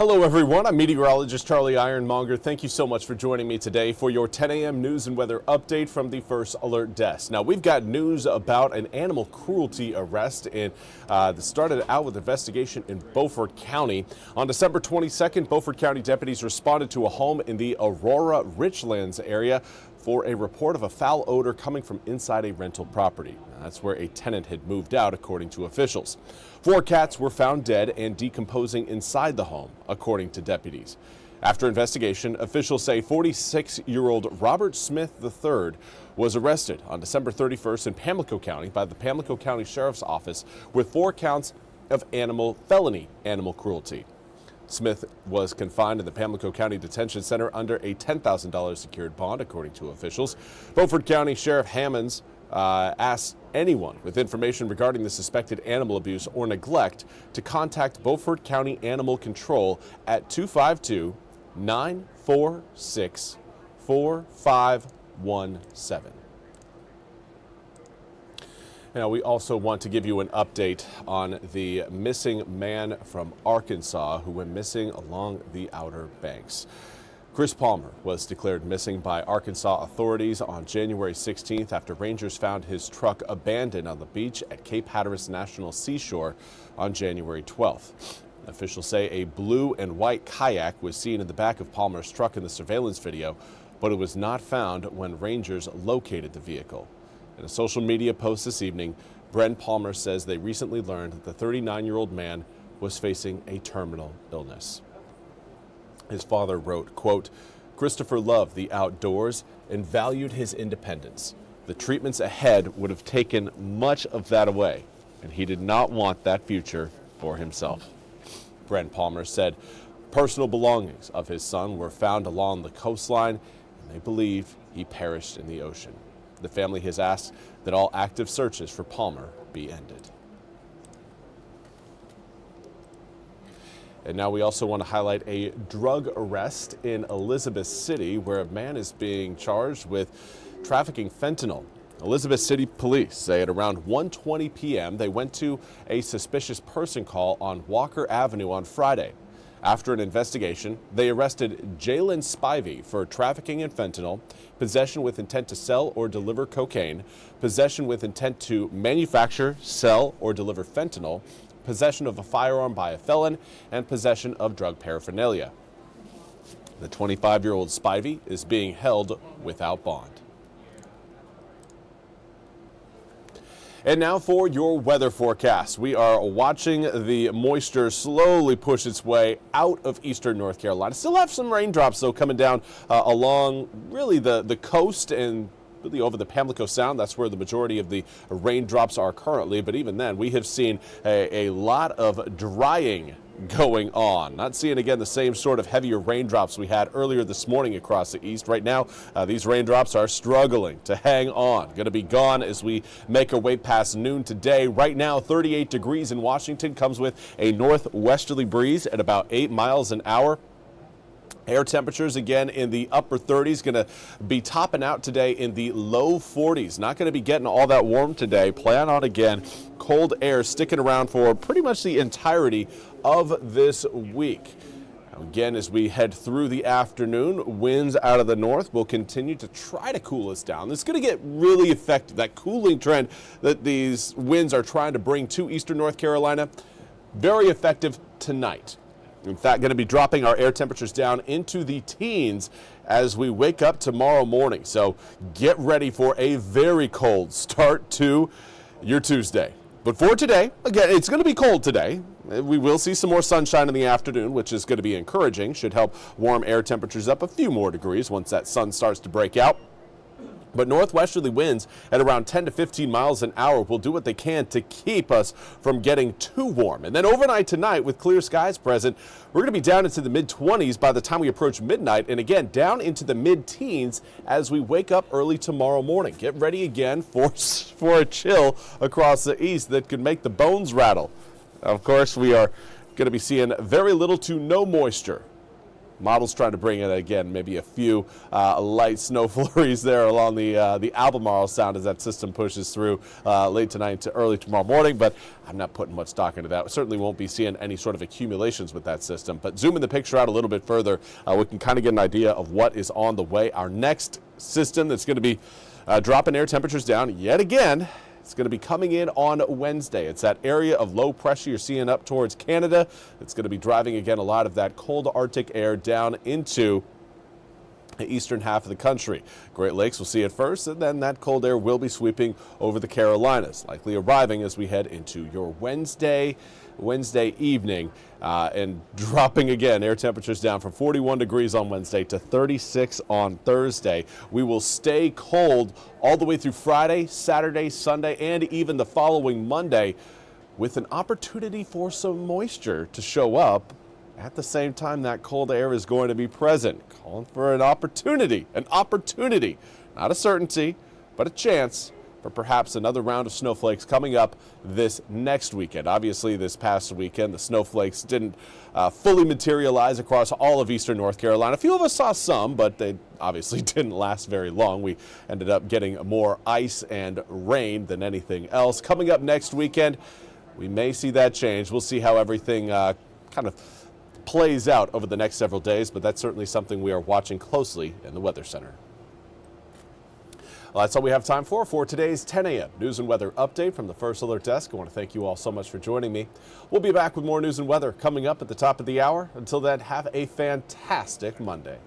Hello everyone, I'm Meteorologist Charlie Ironmonger. Thank you so much for joining me today for your 10 a.m. news and weather update from the First Alert Desk. Now we've got news about an animal cruelty arrest that started out with an investigation in Beaufort County. On December 22nd, Beaufort County deputies responded to a home in the Aurora Richlands area for a report of a foul odor coming from inside a rental property. That's where a tenant had moved out, according to officials. 4 cats were found dead and decomposing inside the home, according to deputies. After investigation, officials say 46-year-old Robert Smith III was arrested on December 31st in Pamlico County by the Pamlico County Sheriff's Office with 4 counts of felony animal cruelty. Smith was confined in the Pamlico County Detention Center under a $10,000 secured bond, according to officials. Beaufort County Sheriff Hammonds asked anyone with information regarding the suspected animal abuse or neglect to contact Beaufort County Animal Control at 252-946-4517. Now, we also want to give you an update on the missing man from Arkansas who went missing along the Outer Banks. Chris Palmer was declared missing by Arkansas authorities on January 16th after rangers found his truck abandoned on the beach at Cape Hatteras National Seashore on January 12th. Officials say a blue and white kayak was seen in the back of Palmer's truck in the surveillance video, but it was not found when rangers located the vehicle. In a social media post this evening, Brent Palmer says they recently learned that the 39-year-old man was facing a terminal illness. His father wrote, quote, "Christopher loved the outdoors and valued his independence. The treatments ahead would have taken much of that away, and he did not want that future for himself." Brent Palmer said personal belongings of his son were found along the coastline, and they believe he perished in the ocean. The family has asked that all active searches for Palmer be ended. And now we also want to highlight a drug arrest in Elizabeth City where a man is being charged with trafficking fentanyl. Elizabeth City police say at around 1:20 p.m. they went to a suspicious person call on Walker Avenue on Friday. After an investigation, they arrested Jalen Spivey for trafficking in fentanyl, possession with intent to sell or deliver cocaine, possession with intent to manufacture, sell, or deliver fentanyl, possession of a firearm by a felon, and possession of drug paraphernalia. The 25-year-old Spivey is being held without bond. And now for your weather forecast. We are watching the moisture slowly push its way out of eastern North Carolina. Still have some raindrops, though, coming down along really the coast and really over the Pamlico Sound. That's where the majority of the raindrops are currently. But even then, we have seen a lot of drying going on. Not seeing again the same sort of heavier raindrops we had earlier this morning across the east. Right now, these raindrops are struggling to hang on. Going to be gone as we make our way past noon today. Right now, 38 degrees in Washington, comes with a northwesterly breeze at about 8 miles an hour. Air temperatures again in the upper 30s, going to be topping out today in the low 40s. Not going to be getting all that warm today. Plan on again cold air sticking around for pretty much the entirety of this week. Again, as we head through the afternoon, winds out of the north will continue to try to cool us down. It's going to get really effective. That cooling trend that these winds are trying to bring to eastern North Carolina, very effective tonight. In fact, going to be dropping our air temperatures down into the teens as we wake up tomorrow morning. So get ready for a very cold start to your Tuesday. But for today, again, it's going to be cold today. We will see some more sunshine in the afternoon, which is going to be encouraging. Should help warm air temperatures up a few more degrees once that sun starts to break out. But northwesterly winds at around 10 to 15 miles an hour will do what they can to keep us from getting too warm. And then overnight tonight, with clear skies present, we're going to be down into the mid-20s by the time we approach midnight, and again down into the mid-teens as we wake up early tomorrow morning. Get ready again for a chill across the east that could make the bones rattle. Of course, we are going to be seeing very little to no moisture Models trying to bring in, again, maybe a few light snow flurries there along the Albemarle Sound as that system pushes through late tonight to early tomorrow morning, but I'm not putting much stock into that. We certainly won't be seeing any sort of accumulations with that system. But zooming the picture out a little bit further, we can kind of get an idea of what is on the way. Our next system that's going to be dropping air temperatures down yet again. It's going to be coming in on Wednesday. It's that area of low pressure you're seeing up towards Canada. It's going to be driving, again, a lot of that cold Arctic air down into the eastern half of the country. Great Lakes will see it first, and then that cold air will be sweeping over the Carolinas, likely arriving as we head into your Wednesday evening, and dropping again air temperatures down from 41 degrees on Wednesday to 36 on Thursday. We will stay cold all the way through Friday, Saturday, Sunday, and even the following Monday, with an opportunity for some moisture to show up at the same time that cold air is going to be present. Calling for an opportunity, not a certainty, but a chance for perhaps another round of snowflakes coming up this next weekend. Obviously, this past weekend, the snowflakes didn't fully materialize across all of eastern North Carolina. A few of us saw some, but they obviously didn't last very long. We ended up getting more ice and rain than anything else. Coming up next weekend, we may see that change. We'll see how everything kind of plays out over the next several days, but that's certainly something we are watching closely in the Weather Center. Well, that's all we have time for today's 10 a.m. News and Weather Update from the First Alert Desk. I want to thank you all so much for joining me. We'll be back with more news and weather coming up at the top of the hour. Until then, have a fantastic Monday.